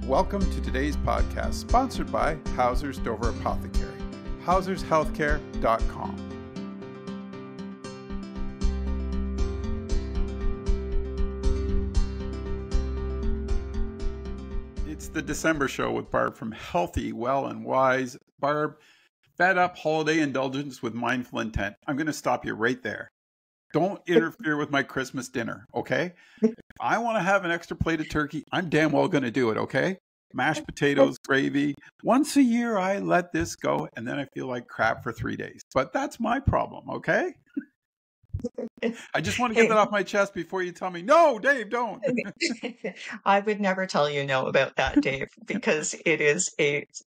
Welcome to today's podcast, sponsored by Hauser's Dover Apothecary, hausershealthcare.com. It's the December show with Barb from Healthy, Well, and Wise. Barb, fed up holiday indulgence with mindful intent. I'm going to stop you right there. Don't interfere with my Christmas dinner, okay? If I want to have an extra plate of turkey, I'm damn well going to do it, okay? Mashed potatoes, gravy. Once a year, I let this go, and then I feel like crap for 3 days. But that's my problem, okay? I just want to get that off my chest before you tell me, no, Dave, don't. I would never tell you no about that, Dave, because it is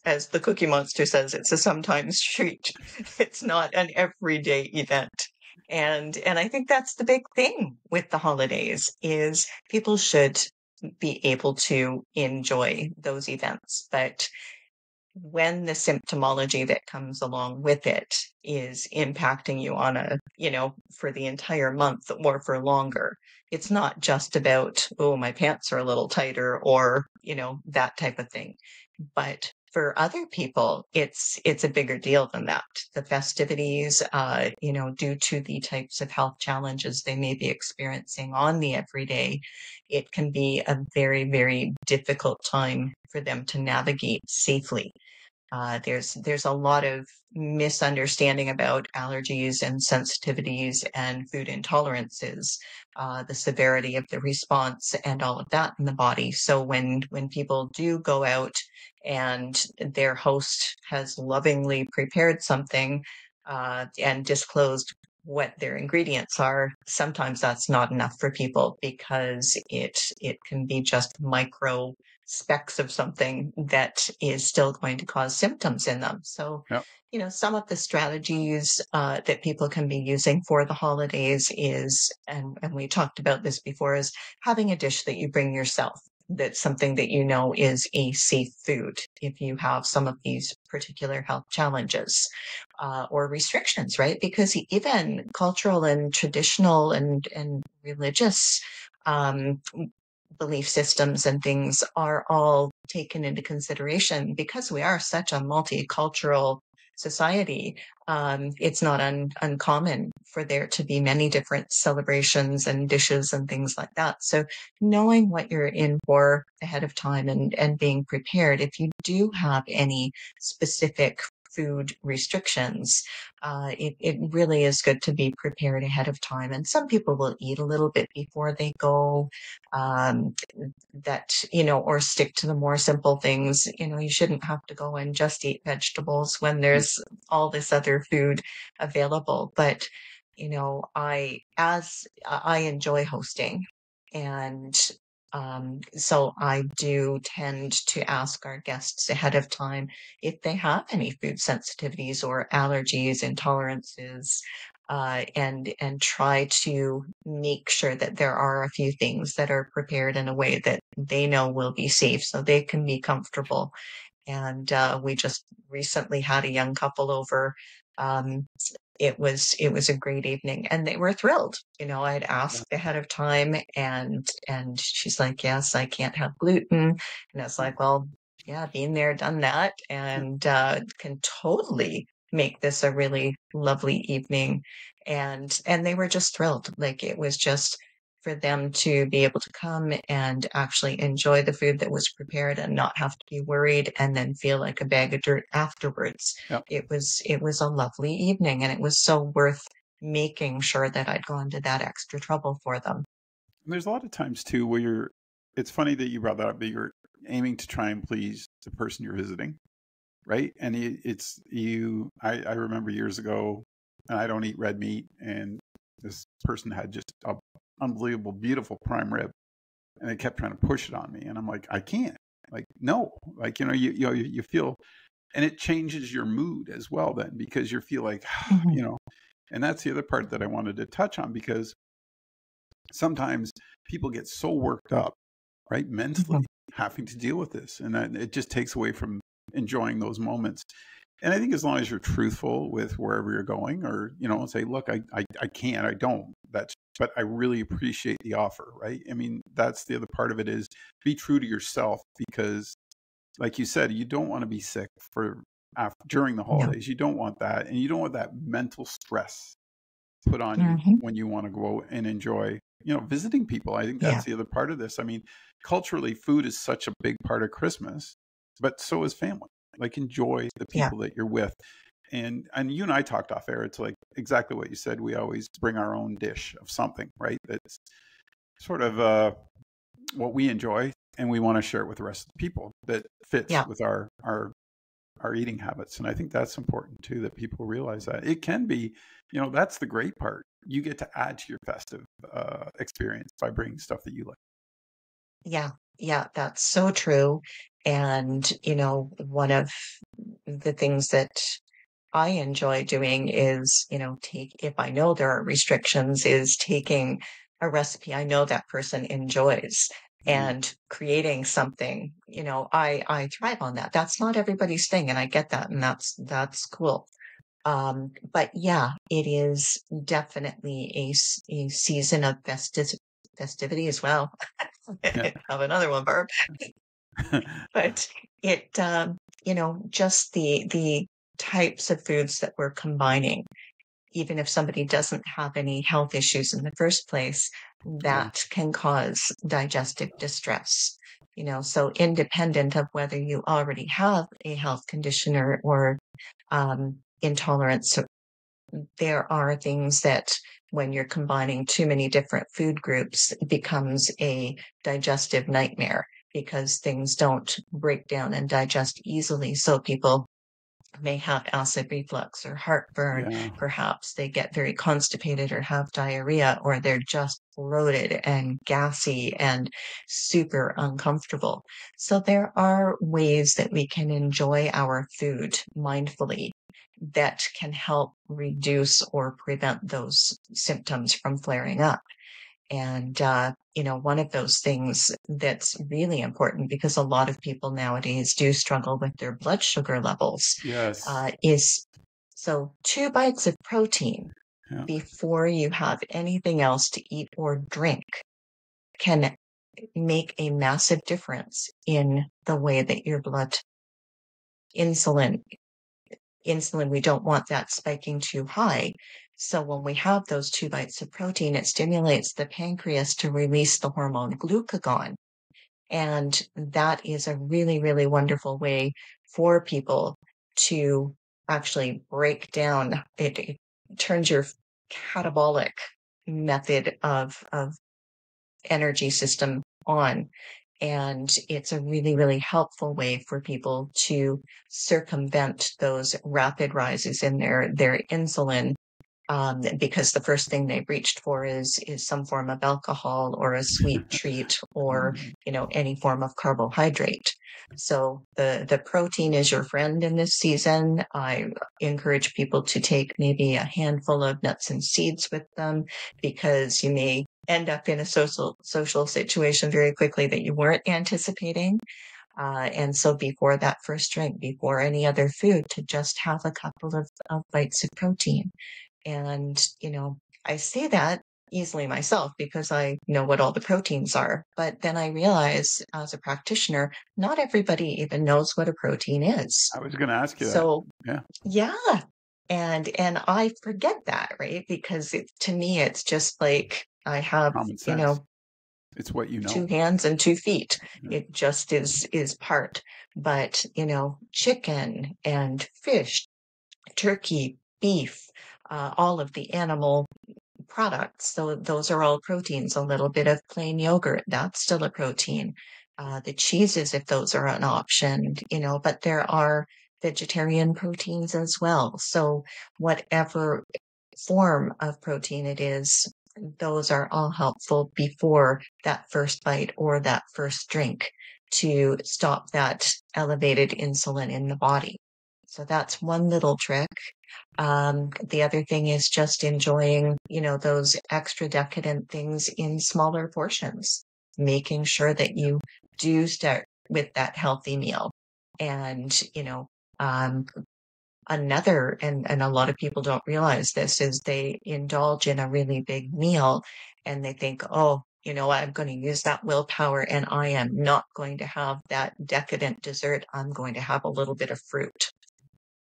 as the Cookie Monster says, it's a sometimes treat. It's not an everyday event. And I think that's the big thing with the holidays is people should be able to enjoy those events. But when the symptomology that comes along with it is impacting you on for the entire month or for longer, it's not just about, oh, my pants are a little tighter or, that type of thing. But for other people, it's a bigger deal than that. The festivities, due to the types of health challenges they may be experiencing on the everyday, it can be a very, very difficult time for them to navigate safely. There's a lot of misunderstanding about allergies and sensitivities and food intolerances, the severity of the response and all of that in the body. So when people do go out and their host has lovingly prepared something and disclosed what their ingredients are, sometimes that's not enough for people because it can be just micro specks of something that is still going to cause symptoms in them. So, Yep. Some of the strategies that people can be using for the holidays is, and we talked about this before, is having a dish that you bring yourself. That's something that is a safe food if you have some of these particular health challenges or restrictions, right? Because even cultural and traditional and religious belief systems and things are all taken into consideration because we are such a multicultural society. It's not uncommon for there to be many different celebrations and dishes and things like that. So knowing what you're in for ahead of time and being prepared, if you do have any specific food restrictions, it really is good to be prepared ahead of time. And some people will eat a little bit before they go, or stick to the more simple things. You shouldn't have to go and just eat vegetables when there's all this other food available. But, I enjoy hosting, and so I do tend to ask our guests ahead of time if they have any food sensitivities or allergies, intolerances, and try to make sure that there are a few things that are prepared in a way that they know will be safe so they can be comfortable. And we just recently had a young couple over. It was a great evening and they were thrilled. I'd asked ahead of time and she's like, yes, I can't have gluten. And I was like, well, yeah, been there, done that, and can totally make this a really lovely evening. And they were just thrilled. Like it was just for them to be able to come and actually enjoy the food that was prepared and not have to be worried and then feel like a bag of dirt afterwards. Yep. It was a lovely evening and it was so worth making sure that I'd gone to that extra trouble for them. And there's a lot of times too where it's funny that you brought that up, but you're aiming to try and please the person you're visiting, right? And I remember years ago, and I don't eat red meat, and this person had just a unbelievable, beautiful prime rib, and they kept trying to push it on me, and I'm like, I can't. Like, no, like you feel, and it changes your mood as well then because you feel like, and that's the other part that I wanted to touch on because sometimes people get so worked up, right, mentally having to deal with this, and it just takes away from enjoying those moments. And I think as long as you're truthful with wherever you're going, or say, look, I can't, I don't. But I really appreciate the offer, right? I mean, that's the other part of it is be true to yourself because like you said, you don't want to be sick during the No. holidays. You don't want that, and you don't want that mental stress put on you Hmm. when you want to go and enjoy, visiting people. I think Yeah. that's the other part of this. I mean, culturally, food is such a big part of Christmas, but so is family. Like, enjoy the Yeah. people that you're with. And you and I talked off air. It's like exactly what you said. We always bring our own dish of something, right? That's sort of what we enjoy, and we want to share it with the rest of the people that fits Yeah. with our eating habits. And I think that's important too, that people realize that it can be, that's the great part. You get to add to your festive experience by bringing stuff that you like. Yeah. Yeah. That's so true. And, one of the things that I enjoy doing is, if I know there are restrictions, is taking a recipe I know that person enjoys Mm. and creating something. I thrive on that. That's not everybody's thing, and I get that, and that's cool. But yeah, it is definitely a season of festivity as well. Yeah. Have another one, Barb. But it, just the types of foods that we're combining, even if somebody doesn't have any health issues in the first place, Yeah. that can cause digestive distress. So independent of whether you already have a health condition or intolerance, there are things that when you're combining too many different food groups, it becomes a digestive nightmare because things don't break down and digest easily. So people may have acid reflux or heartburn. Yeah. Perhaps they get very constipated or have diarrhea, or they're just bloated and gassy and super uncomfortable. So there are ways that we can enjoy our food mindfully that can help reduce or prevent those symptoms from flaring up. And, one of those things that's really important because a lot of people nowadays do struggle with their blood sugar levels, Yes. is so 2 bites of protein Yeah. before you have anything else to eat or drink can make a massive difference in the way that your blood insulin we don't want that spiking too high. So when we have those 2 bites of protein, it stimulates the pancreas to release the hormone glucagon. And that is a really, really wonderful way for people to actually break down. It turns your catabolic method of energy system on. And it's a really, really helpful way for people to circumvent those rapid rises in their insulin, because the first thing they reached for is some form of alcohol or a sweet treat or Mm. any form of carbohydrate. So the protein is your friend in this season. I encourage people to take maybe a handful of nuts and seeds with them because you may end up in a social situation very quickly that you weren't anticipating. And so before that first drink, before any other food, to just have a couple of bites of protein. And, I say that easily myself because I know what all the proteins are. But then I realize as a practitioner, not everybody even knows what a protein is. I was going to ask you that. So Yeah. yeah. And I forget that, right? Because to me, it's just like I have, Common sense. It's what you know. 2 hands and 2 feet. Yeah. It just is part. But, chicken and fish, turkey, beef, all of the animal products. So those are all proteins. A little bit of plain yogurt, that's still a protein. The cheeses, if those are an option, but there are vegetarian proteins as well. So whatever form of protein it is, those are all helpful before that first bite or that first drink to stop that elevated insulin in the body. So that's one little trick. The other thing is just enjoying, those extra decadent things in smaller portions, making sure that you do start with that healthy meal. And, um, and a lot of people don't realize this, is they indulge in a really big meal and they think, oh, I'm going to use that willpower and I am not going to have that decadent dessert. I'm going to have a little bit of fruit.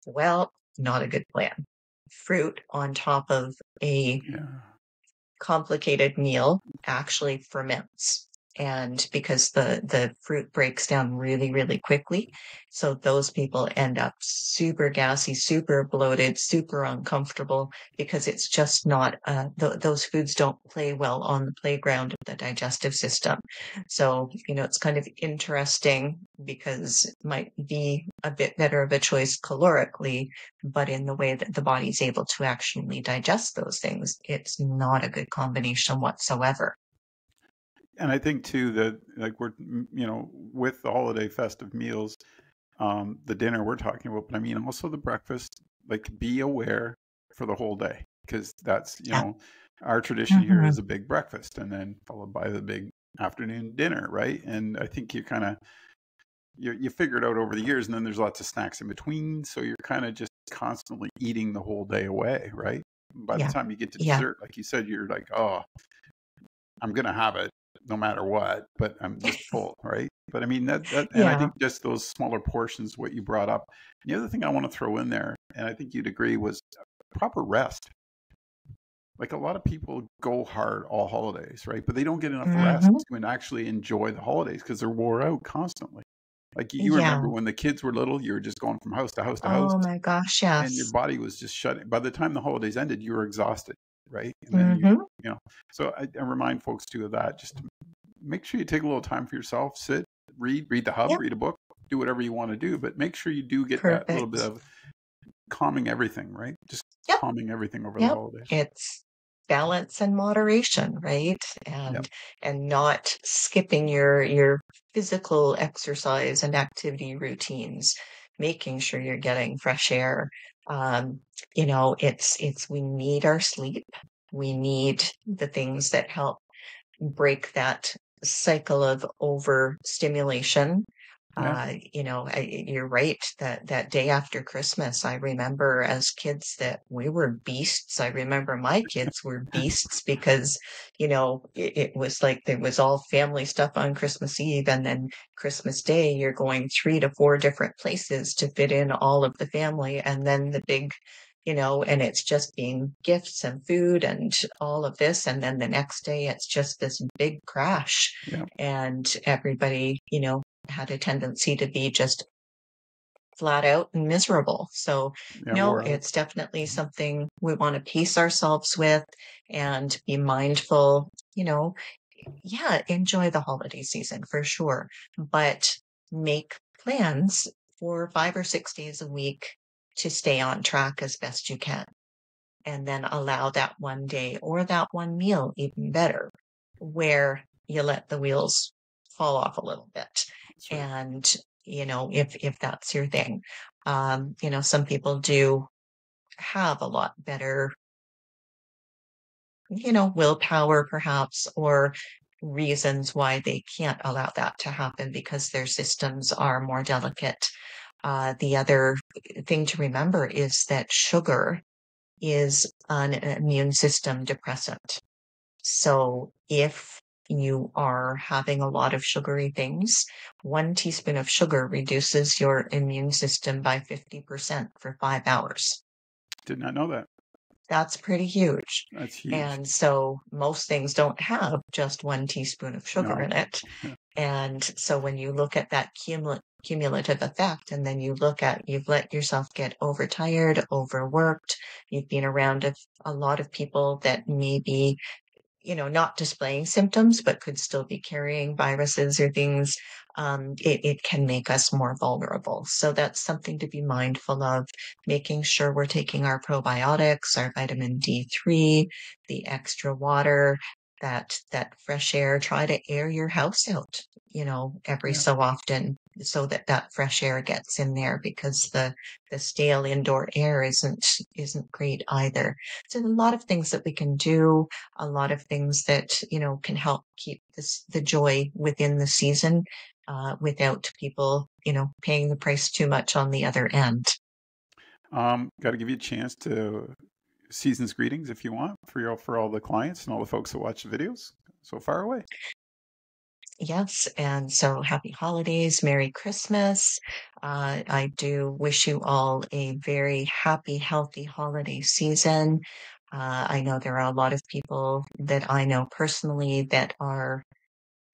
Well, not a good plan. Fruit on top of a Yeah. complicated meal actually ferments. And because the fruit breaks down really, really quickly. So those people end up super gassy, super bloated, super uncomfortable because it's just not, those foods don't play well on the playground of the digestive system. So, it's kind of interesting because it might be a bit better of a choice calorically, but in the way that the body's able to actually digest those things, it's not a good combination whatsoever. And I think too that like we're, with the holiday festive meals, the dinner we're talking about, but I mean also the breakfast, like be aware for the whole day, because that's, Yeah. our tradition here Mm-hmm. is a big breakfast and then followed by the big afternoon dinner, right? And I think you kind of, you figure it out over the years, and then there's lots of snacks in between. So you're kind of just constantly eating the whole day away, right? By the Yeah. time you get to Yeah. dessert, like you said, you're like, oh, I'm going to have it no matter what, but I'm just full, right? But I mean, and I Yeah. think just those smaller portions, what you brought up. The other thing I want to throw in there, and I think you'd agree, was proper rest. Like a lot of people go hard all holidays, right? But they don't get enough rest Mm-hmm. to actually enjoy the holidays because they're wore out constantly. Like you remember Yeah. when the kids were little, you were just going from house to house to house, Oh my gosh, and your yes. body was just shutting. By the time the holidays ended, you were exhausted, right? And then Mm-hmm. you know. So I remind folks too of that. Just to make sure you take a little time for yourself, sit, read the hub, Yep. read a book, do whatever you want to do, but make sure you do get that little bit Perfect. of calming everything, right? Just Yep. calming everything over the Yep. holidays. It's balance and moderation, right? Yep. And not skipping your physical exercise and activity routines, making sure you're getting fresh air. Um, it's we need our sleep. We need the things that help break that cycle of overstimulation. Yeah. You're right that that day after Christmas, I remember as kids that we were beasts. I remember my kids were beasts because, it was like there was all family stuff on Christmas Eve, and then Christmas Day, you're going 3 to 4 different places to fit in all of the family, and then the big and it's just being gifts and food and all of this. And then the next day, it's just this big crash. Yeah. And everybody, had a tendency to be just flat out and miserable. So, Yeah. no, Wore out. it's definitely something we want to pace ourselves with and be mindful, yeah, enjoy the holiday season for sure, but make plans for 5 or 6 days a week to stay on track as best you can. And then allow that one day or that one meal, even better, where you let the wheels fall off a little bit. That's right. And, if that's your thing, some people do have a lot better, willpower perhaps, or reasons why they can't allow that to happen because their systems are more delicate. The other thing to remember is that sugar is an immune system depressant. So if you are having a lot of sugary things, 1 teaspoon of sugar reduces your immune system by 50% for 5 hours. Did not know that. That's pretty huge. That's huge. And so most things don't have just 1 teaspoon of sugar No. in it. And so when you look at that cumulative effect, and then you look at you've let yourself get overtired, overworked, you've been around a lot of people that may be not displaying symptoms, but could still be carrying viruses or things, it can make us more vulnerable. So that's something to be mindful of, making sure we're taking our probiotics, our vitamin D3, the extra water, that fresh air. Try to air your house out, every Yeah. so often so that that fresh air gets in there because the stale indoor air isn't great either. So a lot of things that we can do, a lot of things that can help keep the joy within the season, without people paying the price too much on the other end. Got to give you a chance to season's greetings if you want for all the clients and all the folks that watch the videos. so far away. Yes, and so happy holidays, Merry Christmas. I do wish you all a very happy, healthy holiday season. I know there are a lot of people that I know personally that are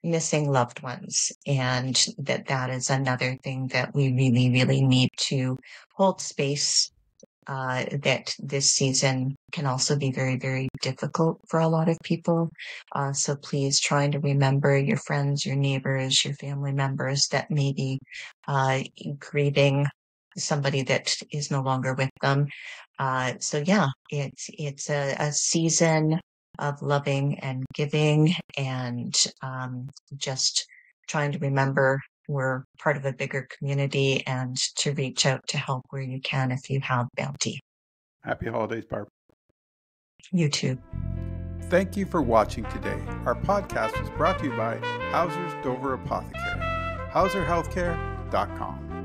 missing loved ones, and that is another thing that we really, really need to hold space. That this season can also be very, very difficult for a lot of people. So please trying to remember your friends, your neighbors, your family members that may be grieving somebody that is no longer with them. So yeah, it's a season of loving and giving, and just trying to remember we're part of a bigger community and to reach out to help where you can if you have bounty. Happy holidays, Barb. You too. Thank you for watching today. Our podcast was brought to you by Hauser's Dover Apothecary, hauserhealthcare.com.